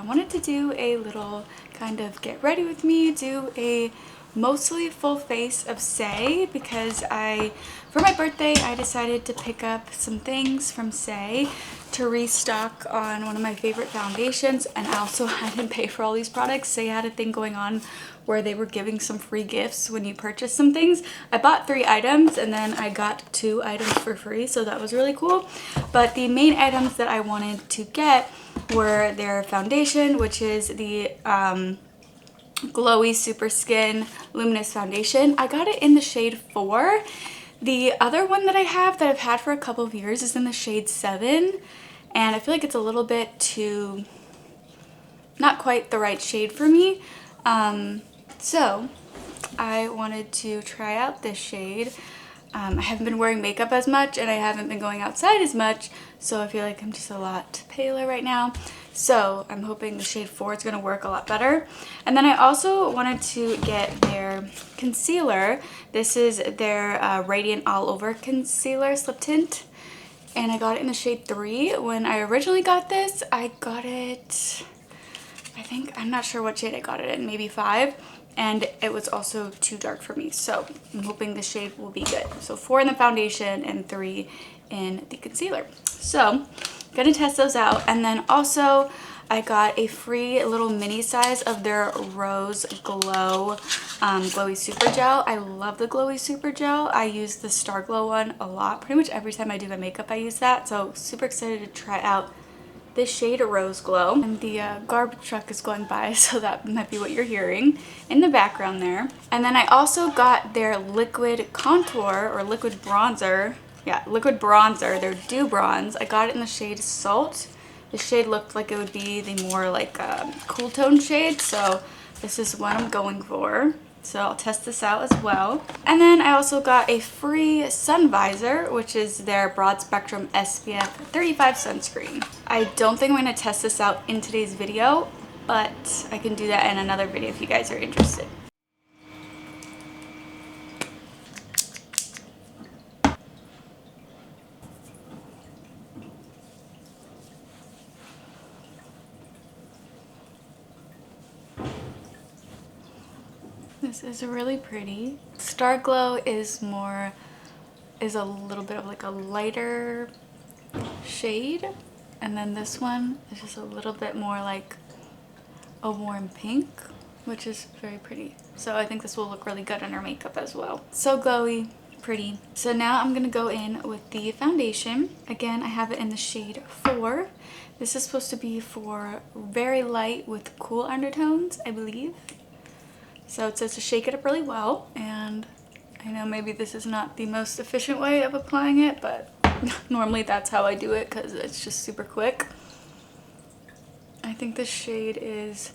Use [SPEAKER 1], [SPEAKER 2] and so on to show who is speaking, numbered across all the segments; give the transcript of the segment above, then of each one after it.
[SPEAKER 1] I wanted to do a little kind of get ready with me, do a mostly full face of Saie because for my birthday, I decided to pick up some things from Saie to restock on one of my favorite foundations, and I also had to pay for all these products. Saie had a thing going on where they were giving some free gifts when you purchase some things. I bought 3 items and then I got 2 items for free, so that was really cool. But the main items that I wanted to get were their foundation, which is the Glowy Super Skin Luminous Foundation. I got it in the shade 4. The other one that I have that I've had for a couple of years is in the shade 7, and I feel like it's a little bit too, not quite the right shade for me. So I wanted to try out this shade. I haven't been wearing makeup as much and I haven't been going outside as much, so I feel like I'm just a lot paler right now. So I'm hoping the shade 4 is going to work a lot better. And then I also wanted to get their concealer. This is their Radiant All Over Concealer Slip Tint. And I got it in the shade 3. When I originally got this, I got it, I'm not sure what shade I got it in, maybe 5. And it was also too dark for me, so I'm hoping the shade will be good. So 4 in the foundation and 3 in the concealer. So I'm gonna test those out. And then also I got a free little mini size of their Rose Glow Glowy Super Gel. I love the Glowy Super Gel. I use the Star Glow one a lot. Pretty much every time I do my makeup I use that, so super excited to try out this shade of Rose Glow. And the garbage truck is going by, so that might be what you're hearing in the background there. And then I also got their liquid contour or liquid bronzer. Yeah, liquid bronzer, their Dew Bronze. I got it in the shade Salt. The shade looked like it would be the more like cool tone shade, so this is what I'm going for. So I'll test this out as well. And then I also got a free sun visor, which is their broad spectrum SPF 35 sunscreen. I don't think I'm going to test this out in today's video, but I can do that in another video if you guys are interested. This is really pretty. Star Glow is a little bit of like a lighter shade, and then this one is just a little bit more like a warm pink, which is very pretty. So I think this will look really good under makeup as well. So glowy, pretty. So now I'm gonna go in with the foundation. Again, I have it in the shade 4. This is supposed to be for very light with cool undertones, I believe. So it says to shake it up really well, and I know maybe this is not the most efficient way of applying it, but normally that's how I do it because it's just super quick. I think this shade is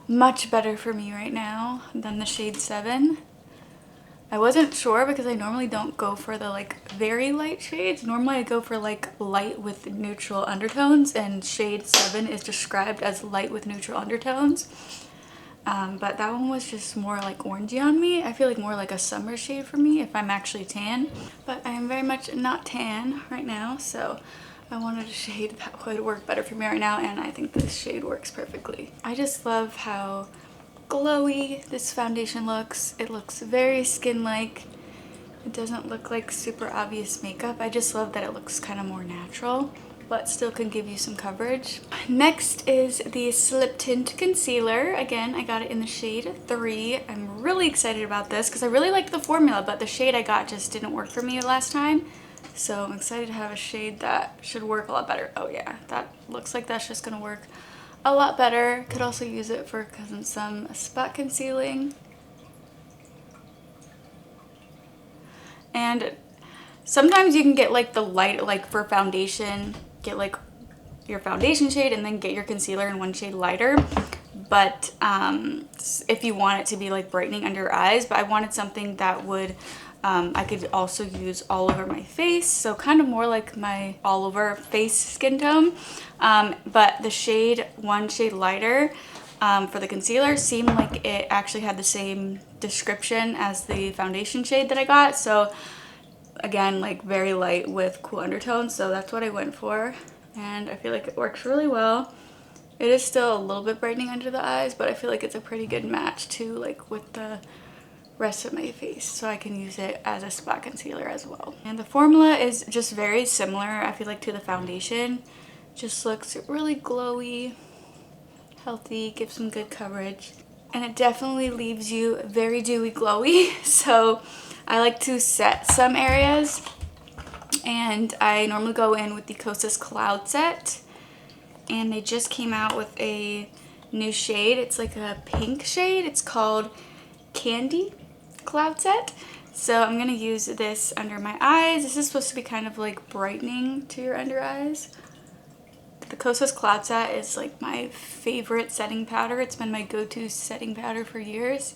[SPEAKER 1] much better for me right now than the shade 7. I wasn't sure because I normally don't go for the like very light shades. Normally I go for like light with neutral undertones, and shade 7 is described as light with neutral undertones. But that one was just more like orangey on me. I feel like more like a summer shade for me if I'm actually tan. But I am very much not tan right now, so I wanted a shade that would work better for me right now, and I think this shade works perfectly. I just love how glowy this foundation looks. It looks very skin-like. It doesn't look like super obvious makeup. I just love that it looks kind of more natural, but still can give you some coverage. Next is the Slip Tint Concealer. Again, I got it in the shade 3. I'm really excited about this because I really liked the formula, but the shade I got just didn't work for me last time. So I'm excited to have a shade that should work a lot better. Oh yeah, that looks like that's just gonna work a lot better. Could also use it for some spot concealing. And sometimes you can get like the light, like for foundation, get like your foundation shade and then get your concealer in one shade lighter. But if you want it to be like brightening under your eyes, but I wanted something that would I could also use all over my face, so kind of more like my all over face skin tone. But the shade, one shade lighter for the concealer, seemed like it actually had the same description as the foundation shade that I got. So again, like very light with cool undertones, so that's what I went for, and I feel like it works really well. It is still a little bit brightening under the eyes, but I feel like it's a pretty good match too, like with the rest of my face, so I can use it as a spot concealer as well. And the formula is just very similar, I feel like, to the foundation. Just looks really glowy, healthy, gives some good coverage, and it definitely leaves you very dewy glowy. So I like to set some areas, and I normally go in with the Kosas Cloud Set, and they just came out with a new shade. It's like a pink shade. It's called Candy Cloud Set. So I'm gonna use this under my eyes. This is supposed to be kind of like brightening to your under eyes. The Kosas Cloud Set is like my favorite setting powder. It's been my go-to setting powder for years.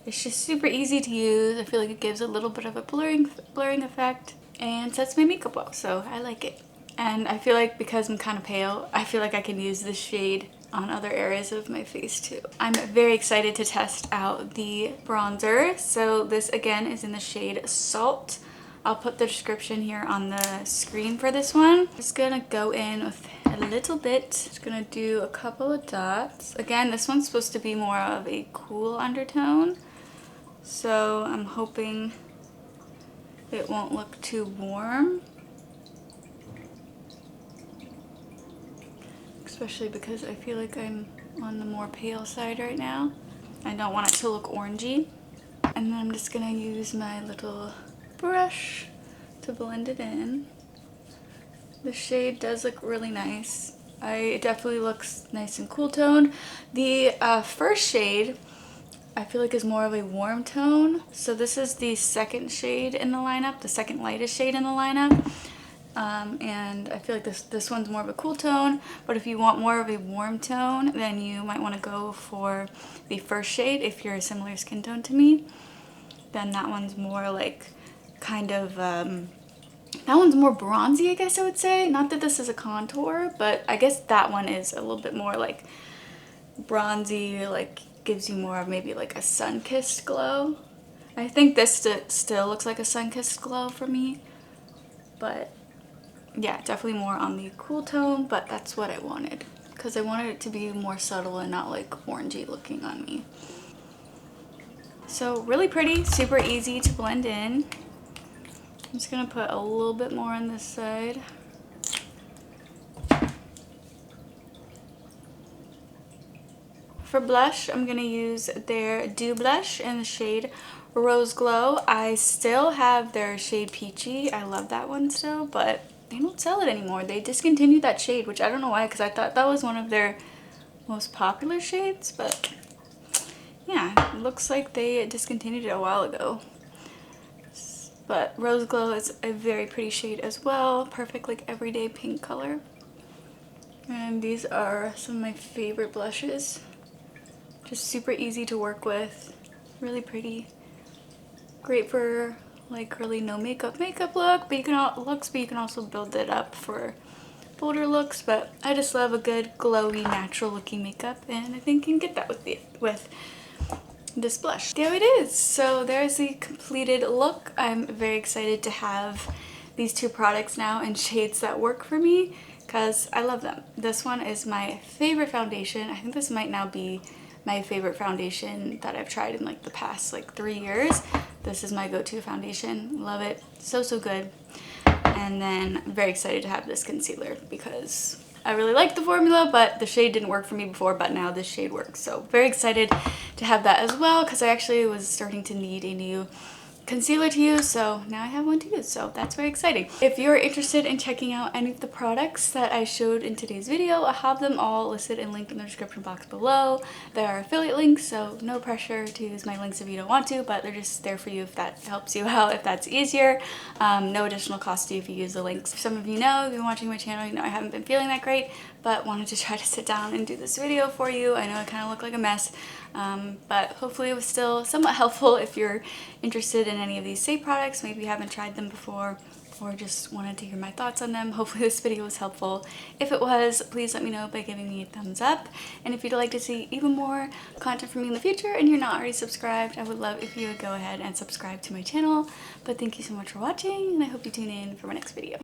[SPEAKER 1] It's just super easy to use. I feel like it gives a little bit of a blurring effect and sets my makeup well, so I like it. And I feel like because I'm kind of pale, I feel like I can use this shade on other areas of my face too. I'm very excited to test out the bronzer. So this again is in the shade Salt. I'll put the description here on the screen for this one. Just gonna go in with a little bit. Just gonna do a couple of dots. Again, this one's supposed to be more of a cool undertone, so I'm hoping it won't look too warm. Especially because I feel like I'm on the more pale side right now. I don't want it to look orangey. And then I'm just gonna use my little brush to blend it in. The shade does look really nice. It definitely looks nice and cool toned. The first shade I feel like is more of a warm tone. So this is the second shade in the lineup, the second lightest shade in the lineup. And I feel like this one's more of a cool tone, but if you want more of a warm tone, then you might want to go for the first shade. If you're a similar skin tone to me, then that one's more like kind of that one's more bronzy, I guess I would say. Not that this is a contour, but I guess that one is a little bit more like bronzy, like gives you more of maybe like a sun-kissed glow. I think this still looks like a sun-kissed glow for me, but yeah, definitely more on the cool tone, but that's what I wanted because I wanted it to be more subtle and not like orangey looking on me. So really pretty, super easy to blend in. I'm just gonna put a little bit more on this side. For blush, I'm gonna use their Dew blush in the shade Rose Glow. I still have their shade Peachy. I love that one still, but they don't sell it anymore. They discontinued that shade, which I don't know why, because I thought that was one of their most popular shades, but yeah, it looks like they discontinued it a while ago. But Rose Glow is a very pretty shade as well. Perfect like everyday pink color. And these are some of my favorite blushes. Just super easy to work with. Really pretty. Great for like really no makeup look, but you can also build it up for bolder looks. But I just love a good glowy natural looking makeup, and I think you can get that with this blush. There it is. So there's the completed look. I'm very excited to have these two products now in shades that work for me because I love them. This one is my favorite foundation. I think this might now be my favorite foundation that I've tried in like the past like 3 years. This is my go-to foundation. Love it. So good. And then I'm very excited to have this concealer because I really like the formula, but the shade didn't work for me before, but now this shade works. So very excited to have that as well because I actually was starting to need a new concealer to use, so now I have one to use, so that's very exciting. If you're interested in checking out any of the products that I showed in today's video, I have them all listed and linked in the description box below. There are affiliate links, so no pressure to use my links if you don't want to, but they're just there for you if that helps you out, if that's easier. No additional cost to you if you use the links. Some of you know, if you've been watching my channel, you know I haven't been feeling that great, but wanted to try to sit down and do this video for you. I know I kind of look like a mess, but hopefully it was still somewhat helpful if you're interested in any of these Saie products. Maybe you haven't tried them before or just wanted to hear my thoughts on them. Hopefully this video was helpful. If it was, please let me know by giving me a thumbs up. And if you'd like to see even more content from me in the future and you're not already subscribed, I would love if you would go ahead and subscribe to my channel. But thank you so much for watching, and I hope you tune in for my next video.